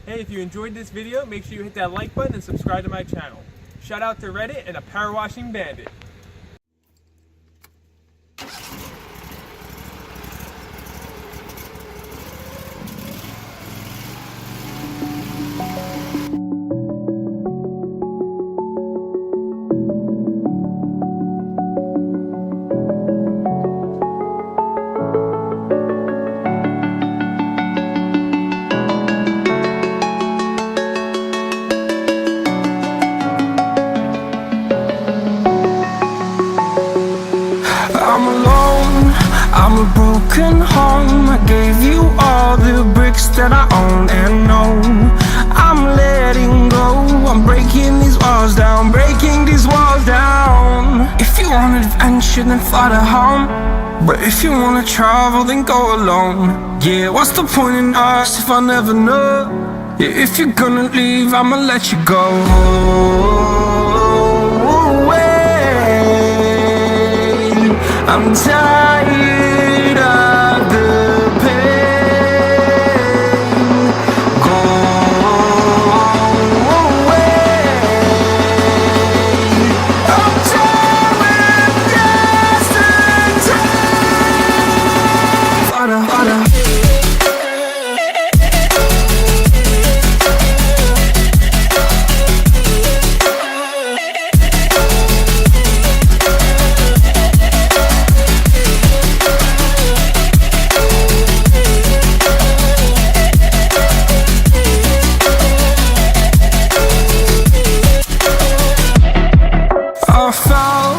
Hey, if you enjoyed this video, make sure you hit that like button and subscribe to my channel. Shout out to Reddit and a power washing bandit. I'm alone, I'm a broken home. I gave you all the bricks that I own and know. I'm letting go, I'm breaking these walls down, breaking these walls down. If you want adventure, then fly to home. But if you wanna travel, then go alone. Yeah, what's the point in us if I never know? Yeah, if you're gonna leave, I'ma let you go. I'm tired of the pain. Go away. I'm tired of yesterday. Harder. I fell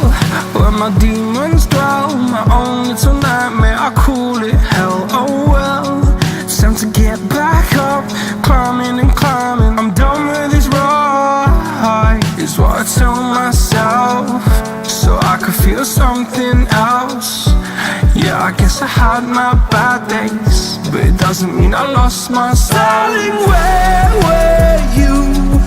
where my demons dwell. My own little nightmare, I call it hell. Oh well, it's time to get back up. Climbing and climbing, I'm done with this ride, is what I tell myself, so I could feel something else. Yeah, I guess I had my bad days, but it doesn't mean I lost my style. Darling, where were you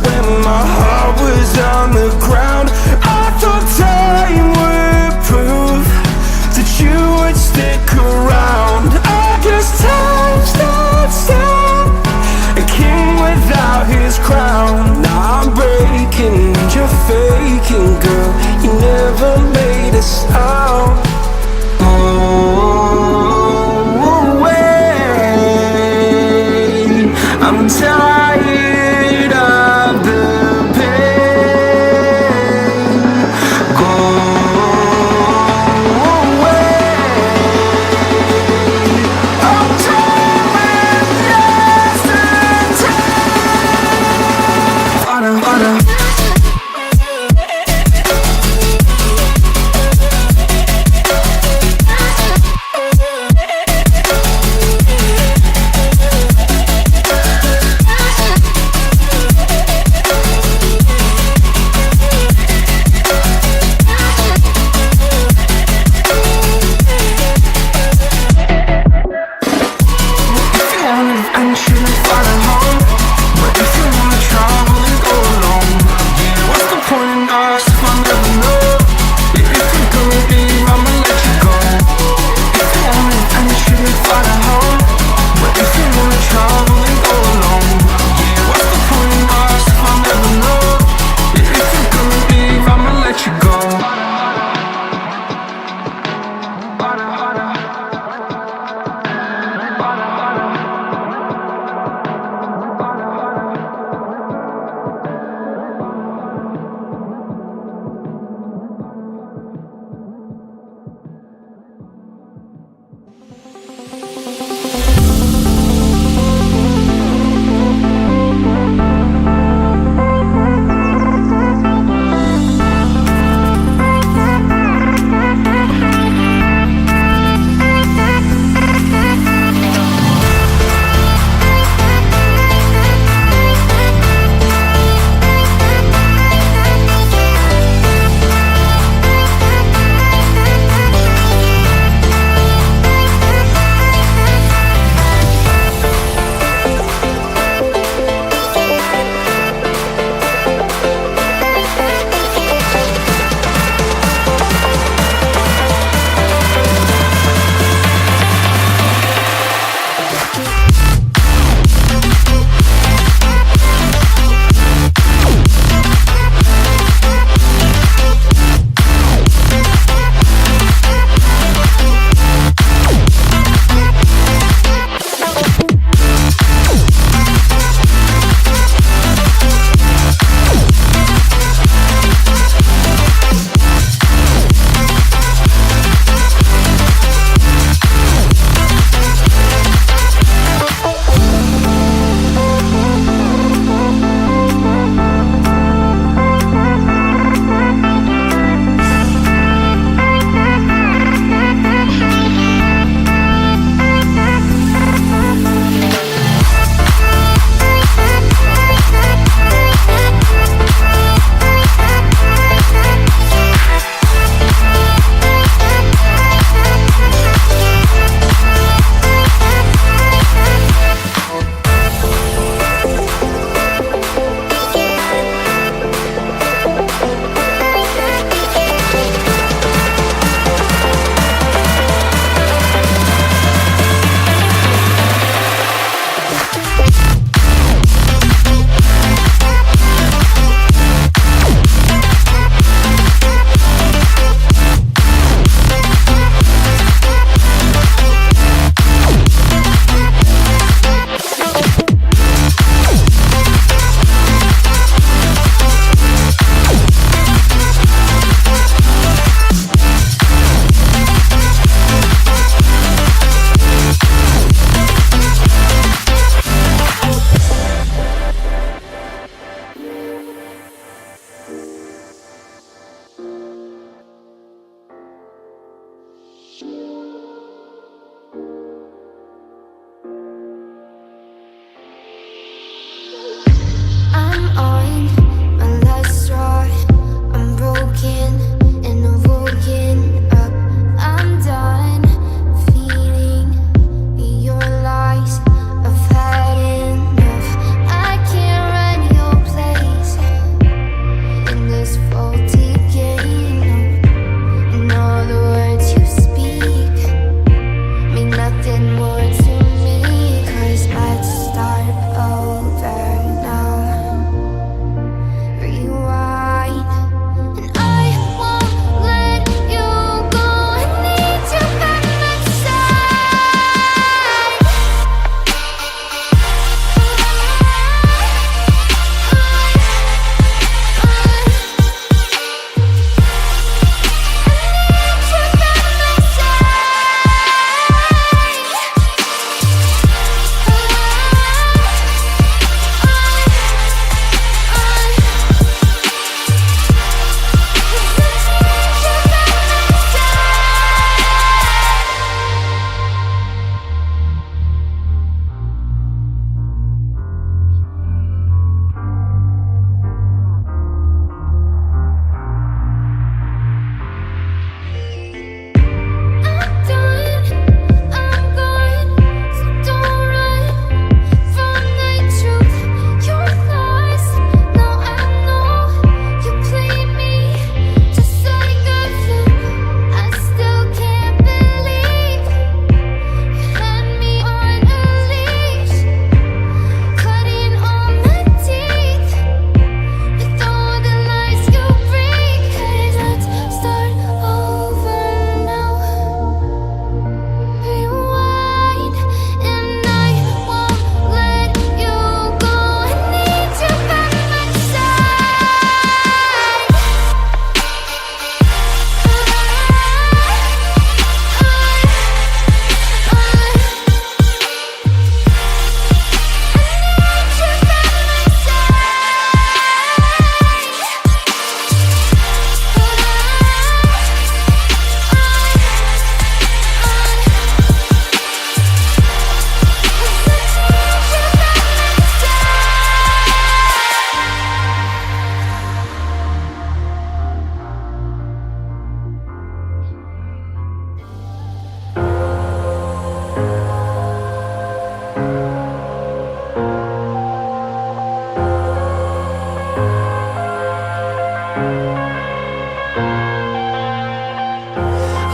when my heart was on the ground? I thought time would prove that you would stick around. I guess time stood still, a king without his crown. Now I'm breaking and you're faking, girl. You never made a sound. Oh, wait, I'm tired of the pain. on my last straw. I'm broken and I'm woken up. I'm done feeding your lies. I've had enough. I can't run your place in this faulty game. No. And all the words you speak mean nothing more to me. 'Cause let's start over now. Rewind. And I won't let you go. I need you by my side.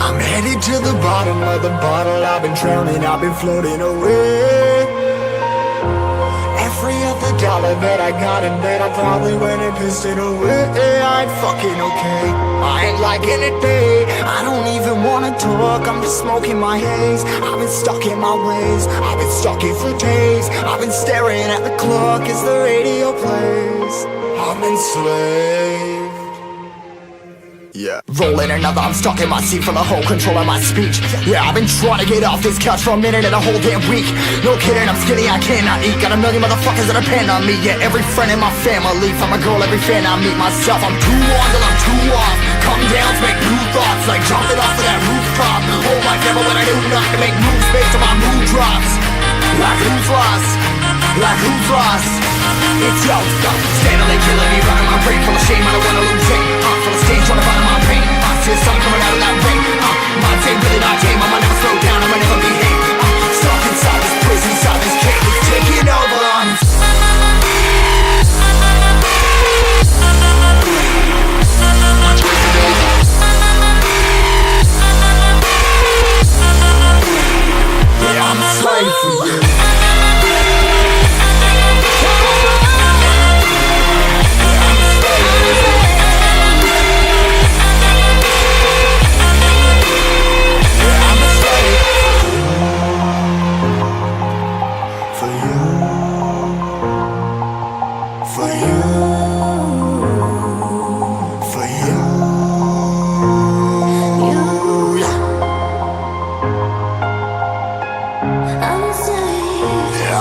I'm headed to the bottom of the bottle. I've been drowning, I've been floating away. Every other dollar that I got in bed, I probably went and pissed it away. I ain't fucking okay, I ain't liking it, babe. I don't even wanna talk, I'm just smoking my haze. I've been stuck in my ways, I've been stuck in for days. I've been staring at the clock as the radio plays. I'm enslaved. Yeah, rolling another, I'm stuck in my seat for the whole control of my speech. Yeah, I've been trying to get off this couch for a minute and a whole damn week. No kidding, I'm skinny, I cannot eat. Got a million motherfuckers that depend on me. Yeah, every friend in my family, from a girl, every fan I meet myself. I'm too on till I'm too off. Come down to make new thoughts, like jumping off of that rooftop. Whole life never when I knew not to make moves based on my mood drops. Like who's lost? Like who's lost? It's yo, steadily killing me, running my brain full of shame, I don't wanna lose it. Full of stage, trying to find my pain. See the sun coming out of that rain. My day really not tame, I'ma never slow down, I'ma never behave. Stuck inside this prison, inside this cage, it's taking over. Yeah, I'm a slave for you.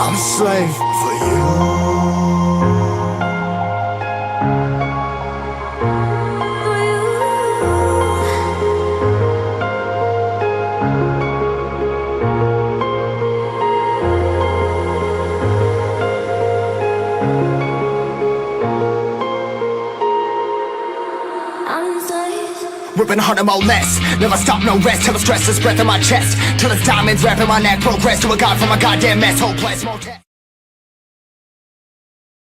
I'm a slave for you. ripping harder, more less. Never stop, no rest, till the stress is breath in my chest, till it's diamonds wrapping my neck. Progress to a god from a goddamn mess, hopeless, more